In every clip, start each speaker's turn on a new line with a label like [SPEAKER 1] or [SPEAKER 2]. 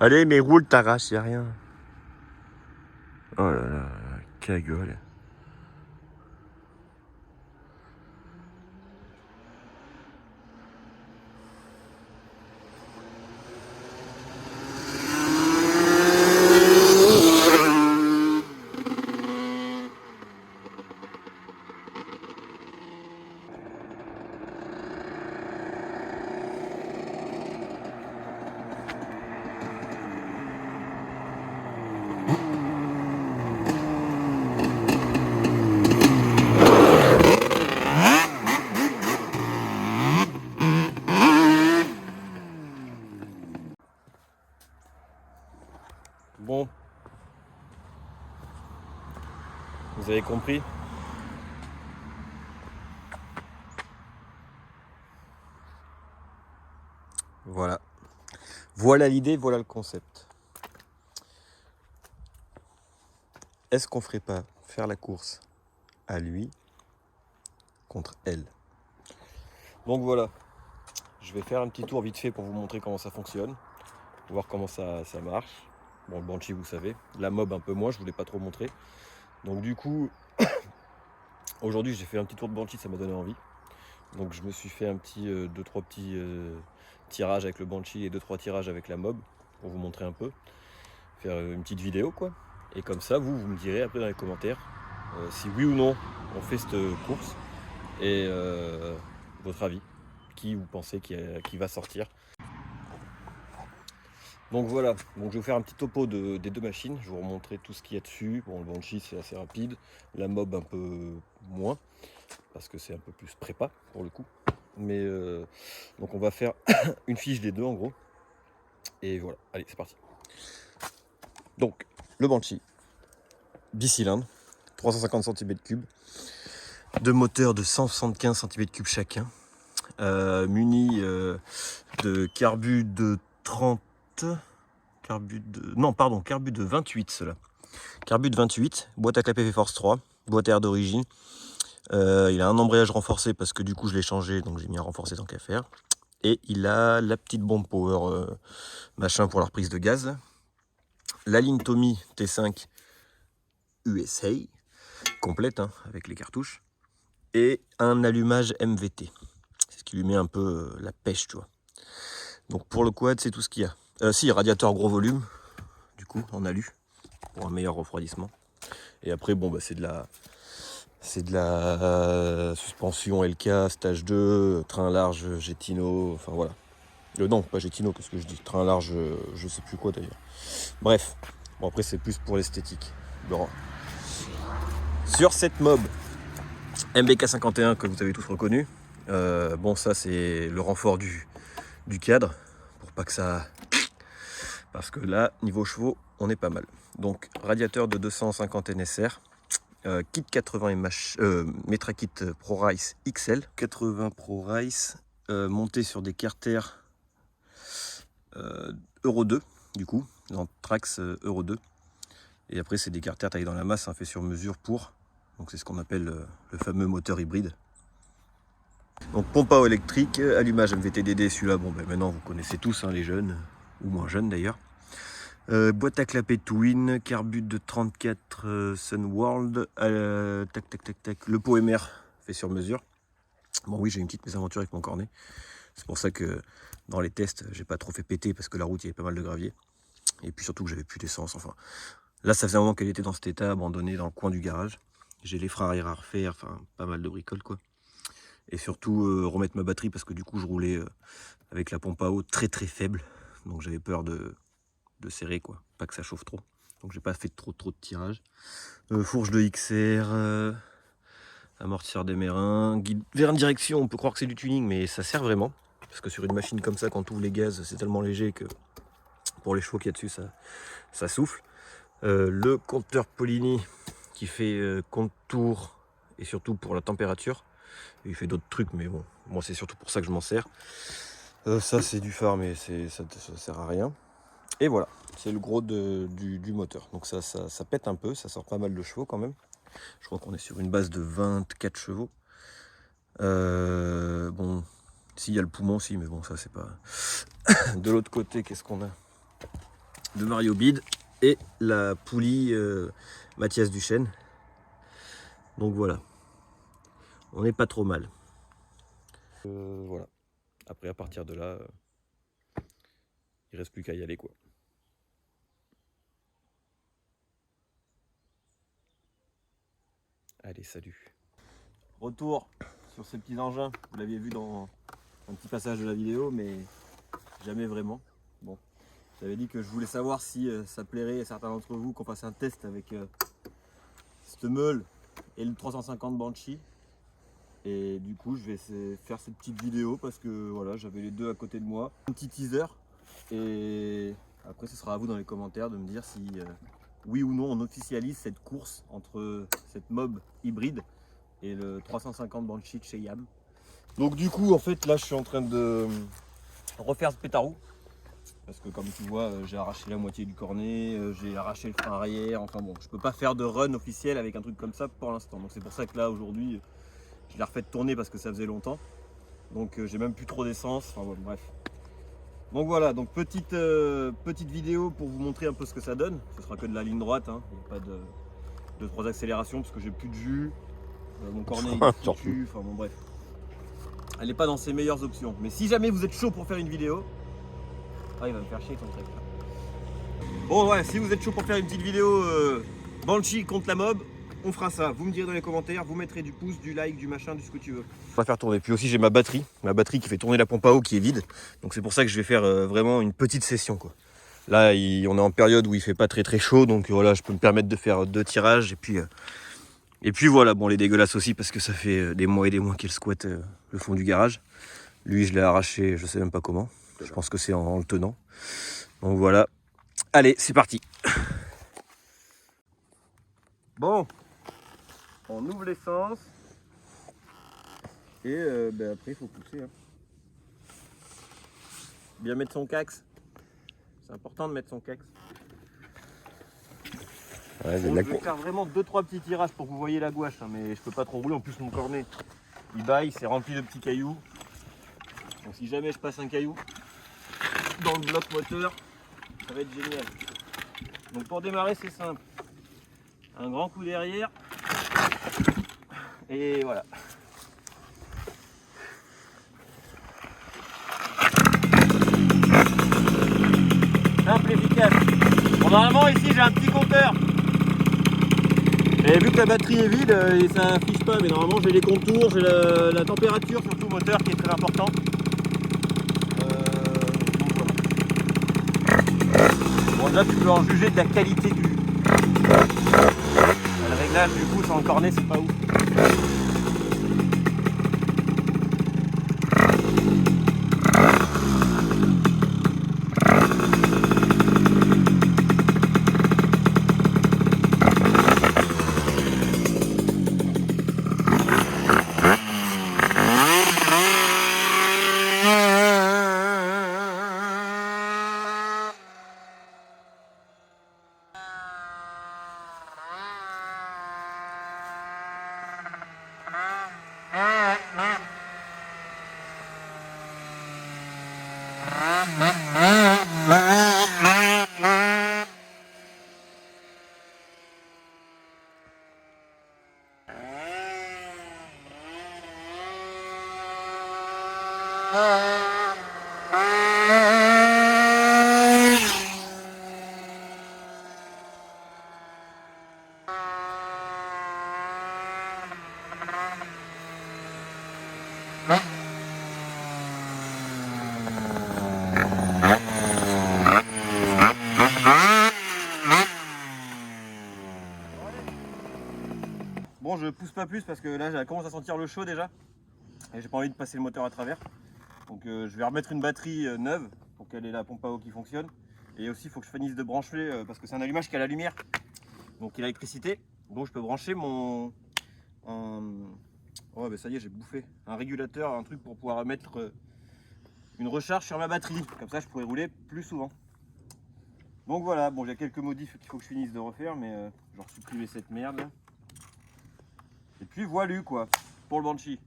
[SPEAKER 1] Allez, mais roule, t'arraches, y'a rien. Oh là là, cagole. Bon, vous avez compris? Voilà. Voilà l'idée, voilà le concept. Est-ce qu'on ferait pas faire la course à lui contre elle? Donc voilà, je vais faire un petit tour vite fait pour vous montrer comment ça fonctionne, voir comment ça marche. Bon, le Banshee, vous savez, la mob un peu moins, je voulais pas trop montrer. Donc du coup, aujourd'hui j'ai fait un petit tour de Banshee, ça m'a donné envie. Donc je me suis fait un petit 2-3 petits tirages avec le Banshee et 2-3 tirages avec la mob pour vous montrer un peu, faire une petite vidéo quoi. Et comme ça, vous me direz après dans les commentaires si oui ou non on fait cette course et votre avis, qui vous pensez qui va sortir. Donc voilà, donc je vais vous faire un petit topo des deux machines, je vais vous montrer tout ce qu'il y a dessus. Bon, le Banshee c'est assez rapide, la mob un peu moins, parce que c'est un peu plus prépa pour le coup. Mais donc on va faire une fiche des deux en gros. Et voilà, allez c'est parti. Donc le Banshee, 10 cylindres, 350 cm3, deux moteurs de 175 cm3 chacun, muni de carbu de 30... Carbu de 28 cela. Carbu de 28, boîte à clapet V-Force 3, boîte à air d'origine. Il a un embrayage renforcé parce que du coup je l'ai changé, donc j'ai mis un renforcé tant qu'à faire. Et il a la petite bombe power machin pour la reprise de gaz. La ligne Tommy T5 USA, complète hein, avec les cartouches. Et un allumage MVT. C'est ce qui lui met un peu la pêche, tu vois. Donc pour le quad, c'est tout ce qu'il y a. Si, radiateur gros volume, du coup, en alu, pour un meilleur refroidissement. Et après, bon, bah, c'est de la suspension LK, stage 2, train large, Getineau, enfin voilà. Non, pas Getineau, qu'est-ce que je dis? Train large, je sais plus quoi d'ailleurs. Bref, bon après c'est plus pour l'esthétique. Bon. Sur cette mob MBK51 que vous avez tous reconnu, bon ça c'est le renfort du cadre, pour pas que ça... Parce que là, niveau chevaux, on est pas mal. Donc radiateur de 250 NSR, kit 80 Metra Kit ProRice XL, 80 ProRice, monté sur des carters Euro 2, du coup, dans Trax Euro 2. Et après, c'est des carters taillés dans la masse, hein, fait sur mesure pour. Donc c'est ce qu'on appelle le fameux moteur hybride. Donc pompe à eau électrique, allumage MVTDD, celui-là, bon ben maintenant vous connaissez tous, hein, les jeunes, ou moins jeunes d'ailleurs. Boîte à clapet Twin, carbut de 34 Sunworld, tac, le pot MR fait sur mesure. Bon oui, j'ai une petite mésaventure avec mon cornet. C'est pour ça que dans les tests, j'ai pas trop fait péter parce que la route, il y avait pas mal de gravier. Et puis surtout que j'avais plus d'essence, enfin. Là, ça faisait un moment qu'elle était dans cet état, abandonnée dans le coin du garage. J'ai les freins arrière à refaire, enfin, pas mal de bricoles, quoi. Et surtout, remettre ma batterie parce que du coup, je roulais avec la pompe à eau très très faible. Donc j'avais peur de serrer, quoi. Pas que ça chauffe trop. Donc j'ai pas fait trop de tirage. Fourche de XR, amortisseur des mérins, guide vers une direction, on peut croire que c'est du tuning, mais ça sert vraiment. Parce que sur une machine comme ça, quand tu ouvres les gaz, c'est tellement léger que pour les chevaux qu'il y a dessus, ça souffle. Le compteur Polini qui fait contour et surtout pour la température. Il fait d'autres trucs, mais bon, moi c'est surtout pour ça que je m'en sers. Ça c'est du phare, mais ça sert à rien. Et voilà, c'est le gros du moteur. Donc ça pète un peu, ça sort pas mal de chevaux quand même. Je crois qu'on est sur une base de 24 chevaux. Bon, s'il y a le poumon, si, mais bon, ça c'est pas... De l'autre côté, qu'est-ce qu'on a? de Mario Bide et la poulie Mathias Duchesne. Donc voilà, on n'est pas trop mal. Voilà, après à partir de là, il reste plus qu'à y aller quoi. Allez, salut. Retour sur ces petits engins, vous l'aviez vu dans un petit passage de la vidéo, mais jamais vraiment. Bon, j'avais dit que je voulais savoir si ça plairait à certains d'entre vous qu'on fasse un test avec cette meule et le 350 Banshee. Et du coup, je vais faire cette petite vidéo parce que voilà, j'avais les deux à côté de moi. Un petit teaser. Et après, ce sera à vous dans les commentaires de me dire si oui ou non on officialise cette course entre cette mob hybride et le 350 Banshee de chez Yam. Donc du coup, en fait, là, je suis en train de refaire ce pétarou. Parce que comme tu vois, j'ai arraché la moitié du cornet, j'ai arraché le frein arrière. Enfin bon, je peux pas faire de run officiel avec un truc comme ça pour l'instant. Donc c'est pour ça que là, aujourd'hui, je l'ai refait tourner parce que ça faisait longtemps. Donc j'ai même plus trop d'essence. Enfin bon, bref. Donc voilà, donc petite vidéo pour vous montrer un peu ce que ça donne. Ce sera que de la ligne droite, hein. Il n'y a pas de 3 accélérations parce que j'ai plus de jus. Mon cornet est foutu, enfin bon bref. Elle n'est pas dans ses meilleures options. Mais si jamais vous êtes chaud pour faire une vidéo. Ah, il va me faire chier ton truc là. Bon ouais, si vous êtes chaud pour faire une petite vidéo Banshee contre la mob, on fera ça. Vous me direz dans les commentaires, vous mettrez du pouce, du like, du machin, du ce que tu veux. On va faire tourner. Puis aussi j'ai ma batterie qui fait tourner la pompe à eau qui est vide. Donc c'est pour ça que je vais faire vraiment une petite session quoi. Là on est en période où il fait pas très chaud, donc voilà, je peux me permettre de faire 2 tirages et puis voilà, bon les dégueulasses aussi parce que ça fait des mois et des mois qu'elle squatte le fond du garage. Lui je l'ai arraché, je sais même pas comment. Je pense que c'est en le tenant. Donc voilà. Allez, c'est parti. Bon, on ouvre l'essence. Et après, il faut pousser. Hein. Bien mettre son cax. C'est important de mettre son cax. Ouais, bon, je vais faire vraiment 2-3 petits tirages pour que vous voyez la gouache. Hein, mais je peux pas trop rouler. En plus, mon cornet, il baille, c'est rempli de petits cailloux. Donc si jamais je passe un caillou dans le bloc moteur, ça va être génial. Donc pour démarrer, c'est simple. Un grand coup derrière. Et voilà. Simple, efficace. Bon, normalement ici j'ai un petit compteur. Et vu que la batterie est vide, ça affiche pas, mais normalement j'ai les contours, j'ai la température surtout moteur qui est très important. Bon là tu peux en juger de la qualité du. Le réglage du coup sur le cornet c'est pas ouf. Bon, je pousse pas plus parce que là, je commence à sentir le chaud déjà. Et j'ai pas envie de passer le moteur à travers. Donc je vais remettre une batterie neuve pour qu'elle ait la pompe à eau qui fonctionne. Et aussi, il faut que je finisse de brancher parce que c'est un allumage qui a la lumière. Donc il a l'électricité. Donc je peux brancher mon... Oh, bah ça y est, j'ai bouffé. Un régulateur, un truc pour pouvoir mettre une recharge sur ma batterie. Comme ça, je pourrais rouler plus souvent. Donc voilà, bon, j'ai quelques modifs qu'il faut que je finisse de refaire, mais genre supprimer cette merde là. Et puis voilà quoi, pour le Banshee.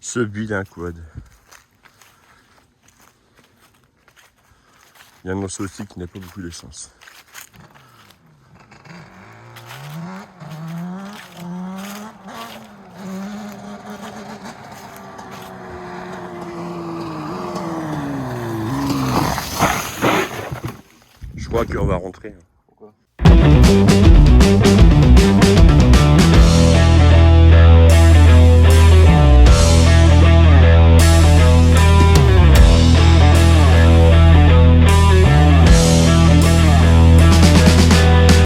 [SPEAKER 2] Ce vilain quad. Il annonce aussi qu'il n'a pas beaucoup d'essence. Je crois qu'on va rentrer.